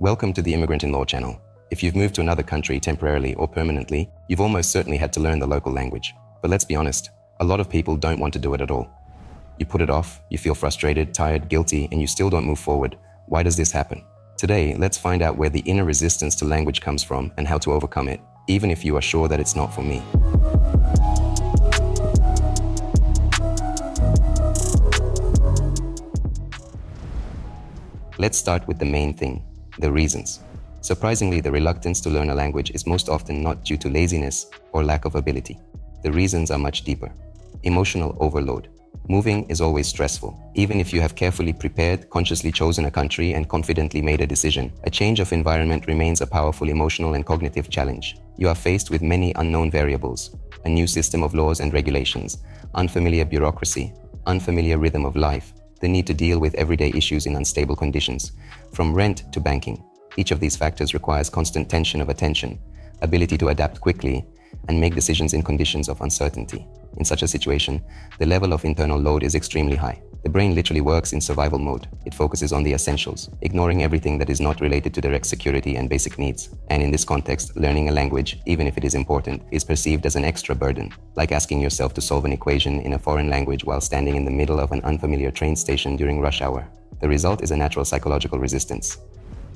Welcome to the Immigrantinlaw channel. If you've moved to another country temporarily or permanently, you've almost certainly had to learn the local language. But let's be honest, a lot of people don't want to do it at all. You put it off, you feel frustrated, tired, guilty, and you still don't move forward. Why does this happen? Today, let's find out where the inner resistance to language comes from and how to overcome it, even if you are sure that it's not for me. Let's start with the main thing, the reasons. Surprisingly, the reluctance to learn a language is most often not due to laziness or lack of ability. The reasons are much deeper. Emotional overload. Moving is always stressful. Even if you have carefully prepared, consciously chosen a country, and confidently made a decision, a change of environment remains a powerful emotional and cognitive challenge. You are faced with many unknown variables, a new system of laws and regulations, unfamiliar bureaucracy, unfamiliar rhythm of life, the need to deal with everyday issues in unstable conditions, from rent to banking. Each of these factors requires constant tension of attention, ability to adapt quickly, and make decisions in conditions of uncertainty. In such a situation, the level of internal load is extremely high. The brain literally works in survival mode. It focuses on the essentials, ignoring everything that is not related to direct security and basic needs. And in this context, learning a language, even if it is important, is perceived as an extra burden, like asking yourself to solve an equation in a foreign language while standing in the middle of an unfamiliar train station during rush hour. The result is a natural psychological resistance.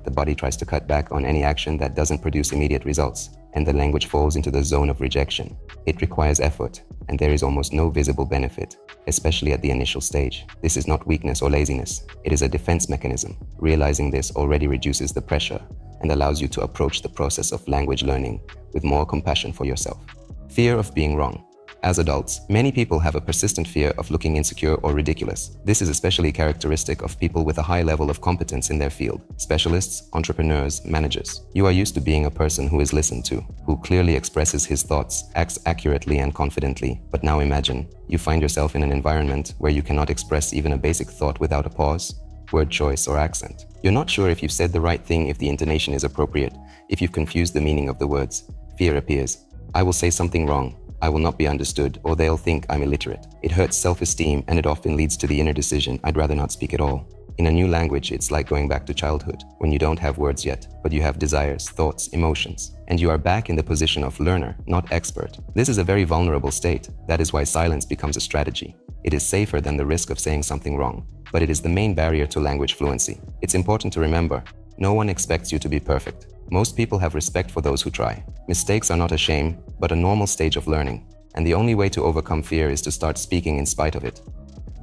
The body tries to cut back on any action that doesn't produce immediate results, and the language falls into the zone of rejection. It requires effort, and there is almost no visible benefit, especially at the initial stage. This is not weakness or laziness. It is a defense mechanism. Realizing this already reduces the pressure and allows you to approach the process of language learning with more compassion for yourself. Fear of being wrong. As adults, many people have a persistent fear of looking insecure or ridiculous. This is especially characteristic of people with a high level of competence in their field, specialists, entrepreneurs, managers. You are used to being a person who is listened to, who clearly expresses his thoughts, acts accurately and confidently. But now imagine, you find yourself in an environment where you cannot express even a basic thought without a pause, word choice, or accent. You're not sure if you've said the right thing, if the intonation is appropriate, if you've confused the meaning of the words. Fear appears. I will say something wrong. I will not be understood, or they'll think I'm illiterate. It hurts self-esteem, and it often leads to the inner decision, I'd rather not speak at all. In a new language, it's like going back to childhood, when you don't have words yet, but you have desires, thoughts, emotions, and you are back in the position of learner, not expert. This is a very vulnerable state. That is why silence becomes a strategy. It is safer than the risk of saying something wrong, but it is the main barrier to language fluency. It's important to remember, no one expects you to be perfect. Most people have respect for those who try. Mistakes are not a shame, but a normal stage of learning. And the only way to overcome fear is to start speaking in spite of it.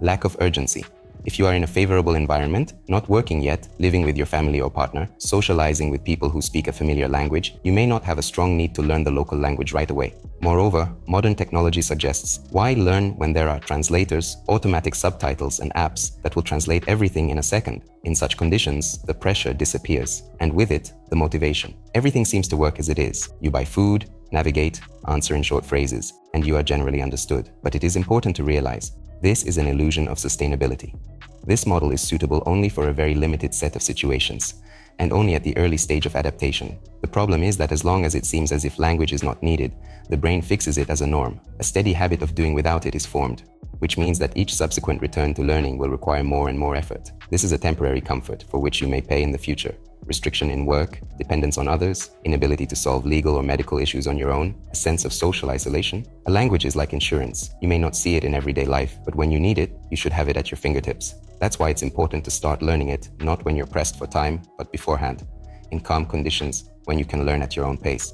Lack of urgency. If you are in a favorable environment, not working yet, living with your family or partner, socializing with people who speak a familiar language, you may not have a strong need to learn the local language right away. Moreover, modern technology suggests, why learn when there are translators, automatic subtitles, and apps that will translate everything in a second? In such conditions, the pressure disappears, and with it, the motivation. Everything seems to work as it is. You buy food, navigate, answer in short phrases, and you are generally understood. But it is important to realize, this is an illusion of sustainability. This model is suitable only for a very limited set of situations, and only at the early stage of adaptation. The problem is that as long as it seems as if language is not needed, the brain fixes it as a norm. A steady habit of doing without it is formed, which means that each subsequent return to learning will require more and more effort. This is a temporary comfort for which you may pay in the future. Restriction in work, dependence on others, inability to solve legal or medical issues on your own, a sense of social isolation. A language is like insurance. You may not see it in everyday life, but when you need it, you should have it at your fingertips. That's why it's important to start learning it, not when you're pressed for time, but beforehand, in calm conditions, when you can learn at your own pace.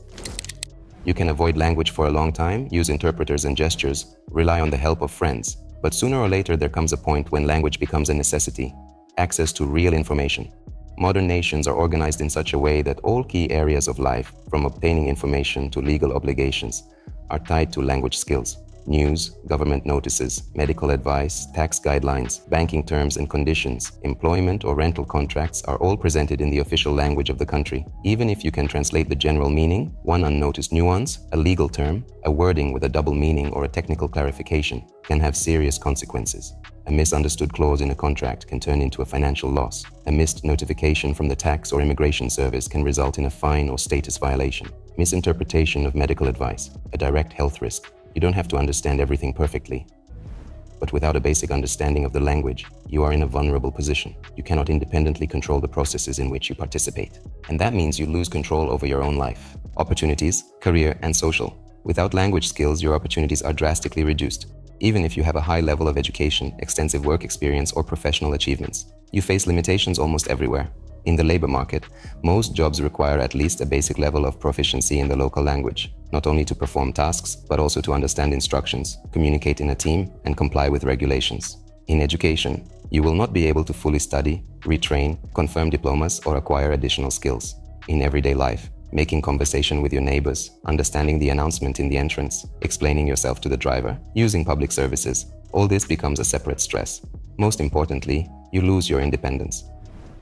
You can avoid language for a long time, use interpreters and gestures, rely on the help of friends. But sooner or later, there comes a point when language becomes a necessity. Access to real information. Modern nations are organized in such a way that all key areas of life, from obtaining information to legal obligations, are tied to language skills. News, government notices, medical advice, tax guidelines, banking terms and conditions, employment or rental contracts are all presented in the official language of the country. Even if you can translate the general meaning, one unnoticed nuance, a legal term, a wording with a double meaning or a technical clarification can have serious consequences. A misunderstood clause in a contract can turn into a financial loss. A missed notification from the tax or immigration service can result in a fine or status violation. Misinterpretation of medical advice, a direct health risk. You don't have to understand everything perfectly. But without a basic understanding of the language, you are in a vulnerable position. You cannot independently control the processes in which you participate. And that means you lose control over your own life, opportunities, career, and social. Without language skills, your opportunities are drastically reduced. Even if you have a high level of education, extensive work experience, or professional achievements, you face limitations almost everywhere. In the labor market, most jobs require at least a basic level of proficiency in the local language, not only to perform tasks, but also to understand instructions, communicate in a team, and comply with regulations. In education, you will not be able to fully study, retrain, confirm diplomas, or acquire additional skills. In everyday life, making conversation with your neighbors, understanding the announcement in the entrance, explaining yourself to the driver, using public services, all this becomes a separate stress. Most importantly, you lose your independence.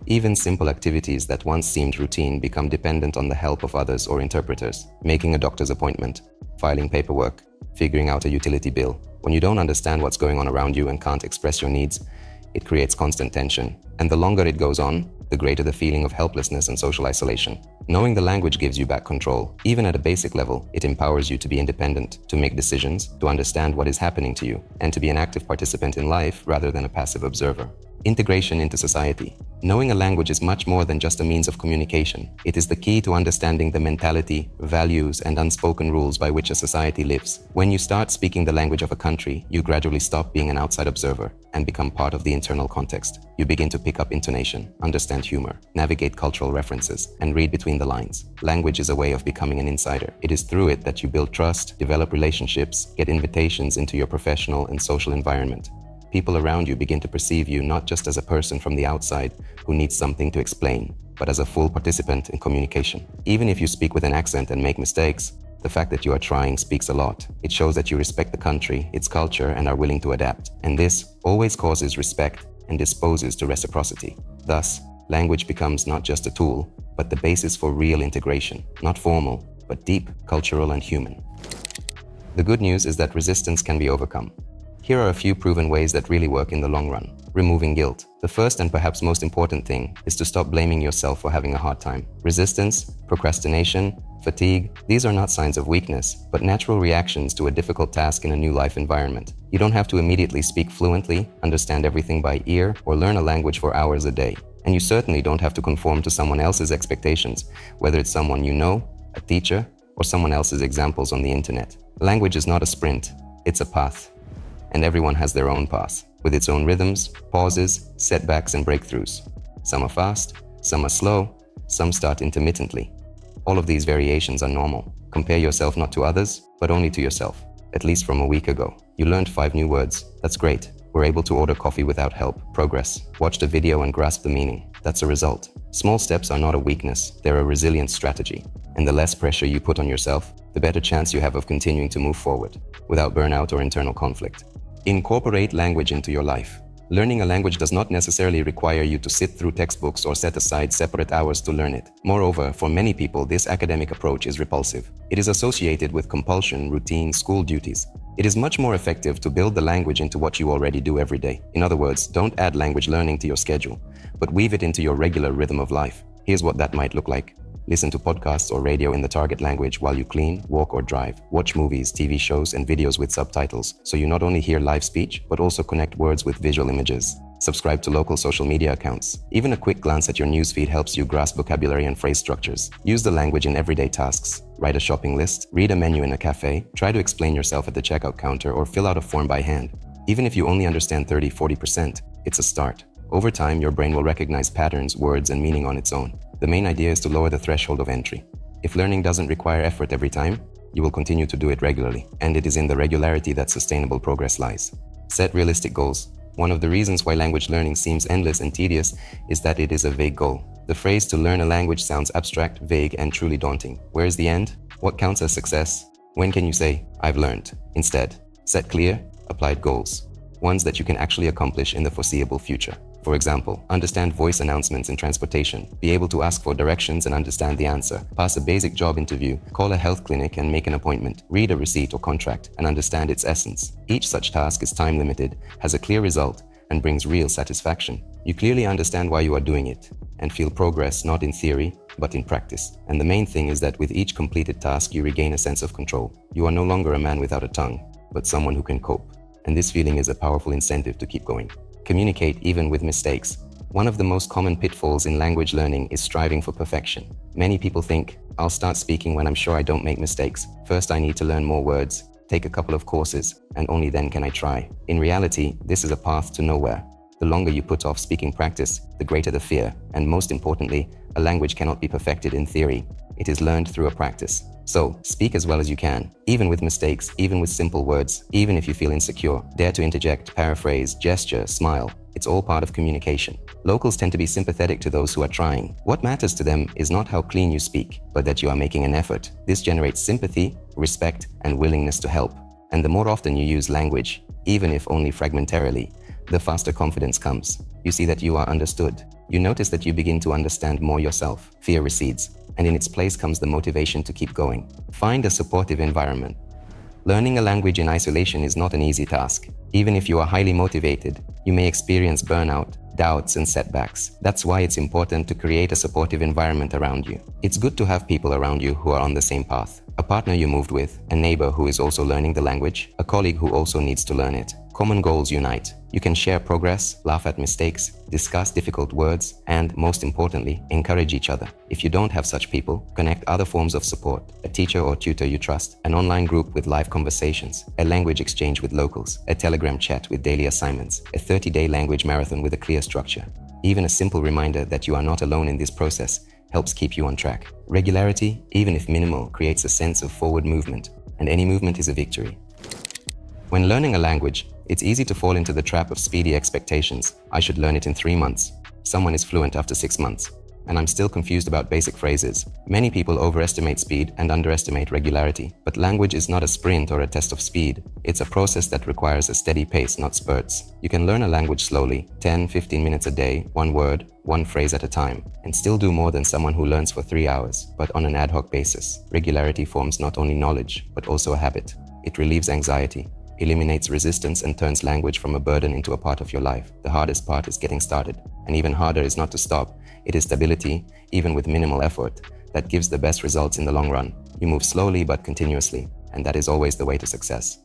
Even simple activities that once seemed routine become dependent on the help of others or interpreters. Making a doctor's appointment, filing paperwork, figuring out a utility bill. When you don't understand what's going on around you and can't express your needs, it creates constant tension. And the longer it goes on, the greater the feeling of helplessness and social isolation. Knowing the language gives you back control. Even at a basic level, it empowers you to be independent, to make decisions, to understand what is happening to you, and to be an active participant in life rather than a passive observer. Integration into society. Knowing a language is much more than just a means of communication. It is the key to understanding the mentality, values, and unspoken rules by which a society lives. When you start speaking the language of a country, you gradually stop being an outside observer and become part of the internal context. You begin to pick up intonation, understand humor, navigate cultural references, and read between the lines. Language is a way of becoming an insider. It is through it that you build trust, develop relationships, get invitations into your professional and social environment. People around you begin to perceive you not just as a person from the outside who needs something to explain, but as a full participant in communication. Even if you speak with an accent and make mistakes, the fact that you are trying speaks a lot. It shows that you respect the country, its culture, and are willing to adapt. And this always causes respect and disposes to reciprocity. Thus, language becomes not just a tool, but the basis for real integration, not formal, but deep, cultural, and human. The good news is that resistance can be overcome. Here are a few proven ways that really work in the long run. Removing guilt. The first and perhaps most important thing is to stop blaming yourself for having a hard time. Resistance, procrastination, fatigue, these are not signs of weakness, but natural reactions to a difficult task in a new life environment. You don't have to immediately speak fluently, understand everything by ear, or learn a language for hours a day. And you certainly don't have to conform to someone else's expectations, whether it's someone you know, a teacher, or someone else's examples on the internet. Language is not a sprint, it's a path. And everyone has their own path, with its own rhythms, pauses, setbacks, and breakthroughs. Some are fast, some are slow, some start intermittently. All of these variations are normal. Compare yourself not to others, but only to yourself. At least from a week ago, you learned 5 new words. That's great. Were able to order coffee without help. Progress. Watched a video and grasped the meaning. That's a result. Small steps are not a weakness, they're a resilient strategy. And the less pressure you put on yourself, the better chance you have of continuing to move forward, without burnout or internal conflict. Incorporate language into your life. Learning a language does not necessarily require you to sit through textbooks or set aside separate hours to learn it. Moreover, for many people, this academic approach is repulsive. It is associated with compulsion, routine, school duties. It is much more effective to build the language into what you already do every day. In other words, don't add language learning to your schedule, but weave it into your regular rhythm of life. Here's what that might look like. Listen to podcasts or radio in the target language while you clean, walk, or drive. Watch movies, TV shows, and videos with subtitles, so you not only hear live speech, but also connect words with visual images. Subscribe to local social media accounts. Even a quick glance at your newsfeed helps you grasp vocabulary and phrase structures. Use the language in everyday tasks. Write a shopping list, read a menu in a cafe, try to explain yourself at the checkout counter, or fill out a form by hand. Even if you only understand 30–40%, it's a start. Over time, your brain will recognize patterns, words, and meaning on its own. The main idea is to lower the threshold of entry. If learning doesn't require effort every time, you will continue to do it regularly, and it is in the regularity that sustainable progress lies. Set realistic goals. One of the reasons why language learning seems endless and tedious is that it is a vague goal. The phrase to learn a language sounds abstract, vague, and truly daunting. Where is the end? What counts as success? When can you say, I've learned? Instead, set clear, applied goals, ones that you can actually accomplish in the foreseeable future. For example, understand voice announcements in transportation, be able to ask for directions and understand the answer, pass a basic job interview, call a health clinic and make an appointment, read a receipt or contract and understand its essence. Each such task is time limited, has a clear result, and brings real satisfaction. You clearly understand why you are doing it, and feel progress not in theory, but in practice. And the main thing is that with each completed task, you regain a sense of control. You are no longer a man without a tongue, but someone who can cope. and this feeling is a powerful incentive to keep going. Communicate even with mistakes. One of the most common pitfalls in language learning is striving for perfection. Many people think, I'll start speaking when I'm sure I don't make mistakes. First, I need to learn more words, take a couple of courses, and only then can I try. In reality, this is a path to nowhere. The longer you put off speaking practice, the greater the fear, and most importantly, a language cannot be perfected in theory. It is learned through a practice. So, speak as well as you can, even with mistakes, even with simple words, even if you feel insecure. Dare to interject, paraphrase, gesture, smile. It's all part of communication. Locals tend to be sympathetic to those who are trying. What matters to them is not how clean you speak, but that you are making an effort. This generates sympathy, respect, and willingness to help. And the more often you use language, even if only fragmentarily, the faster confidence comes. You see that you are understood. You notice that you begin to understand more yourself. Fear recedes, and in its place comes the motivation to keep going. Find a supportive environment. Learning a language in isolation is not an easy task. Even if you are highly motivated, you may experience burnout, doubts, and setbacks. That's why it's important to create a supportive environment around you. It's good to have people around you who are on the same path. A partner you moved with, a neighbor who is also learning the language, a colleague who also needs to learn it. Common goals unite. You can share progress, laugh at mistakes, discuss difficult words, and, most importantly, encourage each other. If you don't have such people, connect other forms of support, a teacher or tutor you trust, an online group with live conversations, a language exchange with locals, a Telegram chat with daily assignments, a 30-day language marathon with a clear structure. Even a simple reminder that you are not alone in this process helps keep you on track. Regularity, even if minimal, creates a sense of forward movement, and any movement is a victory. When learning a language, it's easy to fall into the trap of speedy expectations. I should learn it in 3 months. Someone is fluent after 6 months. And I'm still confused about basic phrases. Many people overestimate speed and underestimate regularity. But language is not a sprint or a test of speed. It's a process that requires a steady pace, not spurts. You can learn a language slowly, 10-15 minutes a day, one word, one phrase at a time, and still do more than someone who learns for 3 hours, but on an ad hoc basis. Regularity forms not only knowledge, but also a habit. It relieves anxiety, eliminates resistance, and turns language from a burden into a part of your life. The hardest part is getting started, and even harder is not to stop. It is stability, even with minimal effort, that gives the best results in the long run. You move slowly but continuously, and that is always the way to success.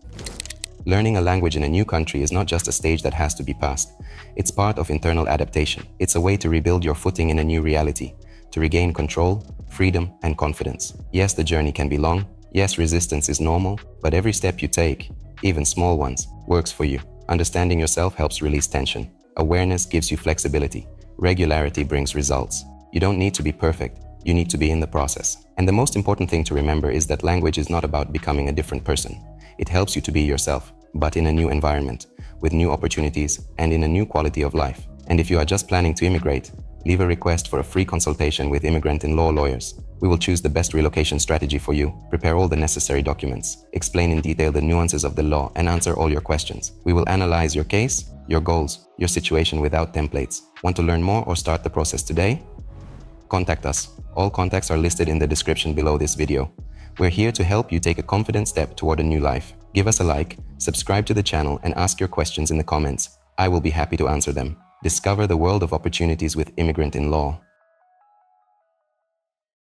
Learning a language in a new country is not just a stage that has to be passed. It's part of internal adaptation. It's a way to rebuild your footing in a new reality, to regain control, freedom, and confidence. Yes, the journey can be long. Yes, resistance is normal, but every step you take, even small ones, works for you. Understanding yourself helps release tension. Awareness gives you flexibility. Regularity brings results. You don't need to be perfect. You need to be in the process. And the most important thing to remember is that language is not about becoming a different person. It helps you to be yourself, but in a new environment, with new opportunities, and in a new quality of life. And if you are just planning to immigrate, leave a request for a free consultation with Immigrantinlaw lawyers. We will choose the best relocation strategy for you, prepare all the necessary documents, explain in detail the nuances of the law, and answer all your questions. We will analyze your case, your goals, your situation without templates. Want to learn more or start the process today? Contact us. All contacts are listed in the description below this video. We're here to help you take a confident step toward a new life. Give us a like, subscribe to the channel, and ask your questions in the comments. I will be happy to answer them. Discover the world of opportunities with Immigrantinlaw.